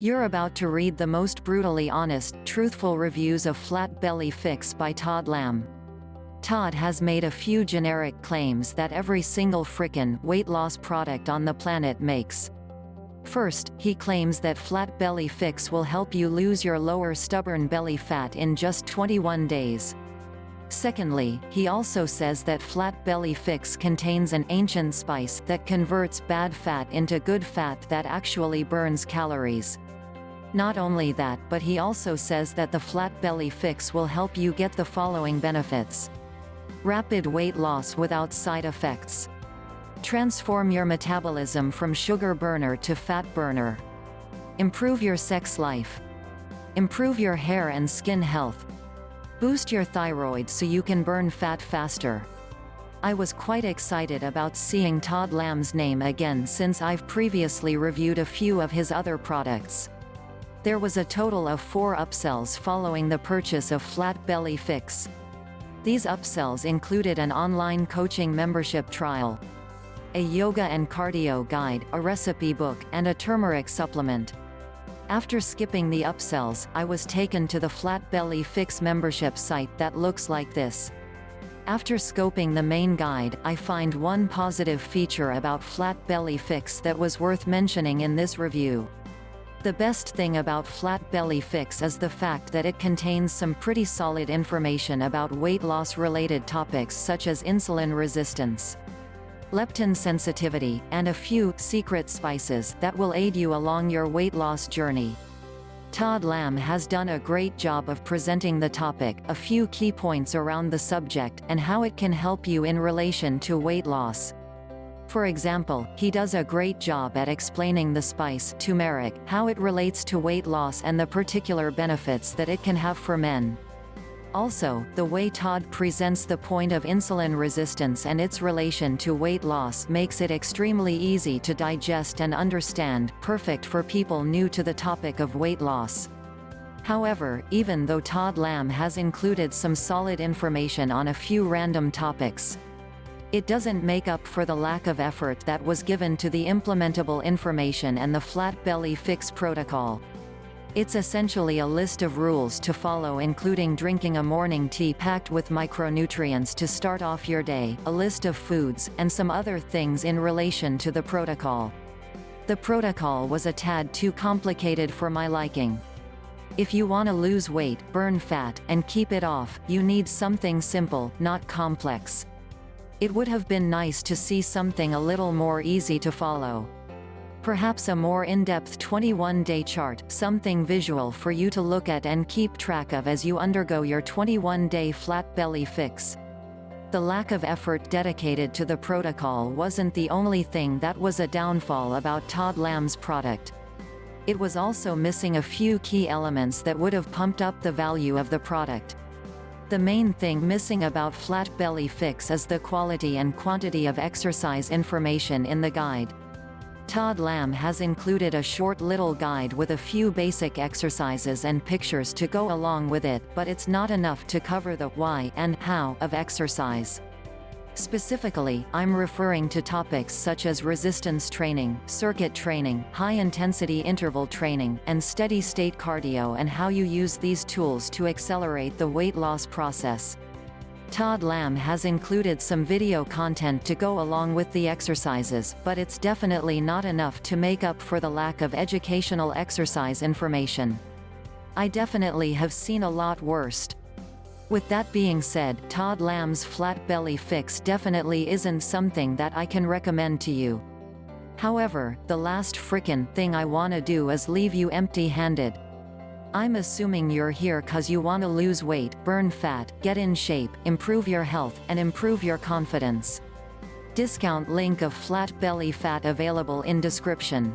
You're about to read the most brutally honest, truthful reviews of Flat Belly Fix by Todd Lamb. Todd has made a few generic claims that every single frickin' weight loss product on the planet makes. First, he claims that Flat Belly Fix will help you lose your lower stubborn belly fat in just 21 days. Secondly, he also says that Flat Belly Fix contains an ancient spice that converts bad fat into good fat that actually burns calories. Not only that, but he also says that the Flat Belly Fix will help you get the following benefits: rapid weight loss without side effects, transform your metabolism from sugar burner to fat burner, improve your sex life, improve your hair and skin health, boost your thyroid so you can burn fat faster. I was quite excited about seeing Todd Lamb's name again since I've previously reviewed a few of his other products. There was a total of 4 upsells following the purchase of Flat Belly Fix. These upsells included an online coaching membership trial, a yoga and cardio guide, a recipe book, and a turmeric supplement. After skipping the upsells, I was taken to the Flat Belly Fix membership site that looks like this. After scoping the main guide, I find one positive feature about Flat Belly Fix that was worth mentioning in this review. The best thing about Flat Belly Fix is the fact that it contains some pretty solid information about weight loss related topics such as insulin resistance, leptin sensitivity, and a few secret spices that will aid you along your weight loss journey. Todd Lamb has done a great job of presenting the topic, a few key points around the subject, and how it can help you in relation to weight loss. For example, he does a great job at explaining the spice, turmeric, how it relates to weight loss and the particular benefits that it can have for men. Also, the way Todd presents the point of insulin resistance and its relation to weight loss makes it extremely easy to digest and understand, perfect for people new to the topic of weight loss. However, even though Todd Lamb has included some solid information on a few random topics, it doesn't make up for the lack of effort that was given to the implementable information and the Flat Belly Fix protocol. It's essentially a list of rules to follow, including drinking a morning tea packed with micronutrients to start off your day, a list of foods, and some other things in relation to the protocol. The protocol was a tad too complicated for my liking. If you want to lose weight, burn fat, and keep it off, you need something simple, not complex. It would have been nice to see something a little more easy to follow. Perhaps a more in-depth 21-day chart, something visual for you to look at and keep track of as you undergo your 21-day Flat Belly Fix. The lack of effort dedicated to the protocol wasn't the only thing that was a downfall about Todd Lamb's product. It was also missing a few key elements that would have pumped up the value of the product. The main thing missing about Flat Belly Fix is the quality and quantity of exercise information in the guide. Todd Lamb has included a short little guide with a few basic exercises and pictures to go along with it, but it's not enough to cover the why and how of exercise. Specifically, I'm referring to topics such as resistance training, circuit training, high-intensity interval training, and steady-state cardio, and how you use these tools to accelerate the weight loss process. Todd Lamb has included some video content to go along with the exercises, but it's definitely not enough to make up for the lack of educational exercise information. I definitely have seen a lot worse. With that being said, Todd Lamb's Flat Belly Fix definitely isn't something that I can recommend to you. However, the last frickin' thing I wanna do is leave you empty-handed. I'm assuming you're here 'cause you wanna lose weight, burn fat, get in shape, improve your health, and improve your confidence. Discount link of Flat Belly Fat available in description.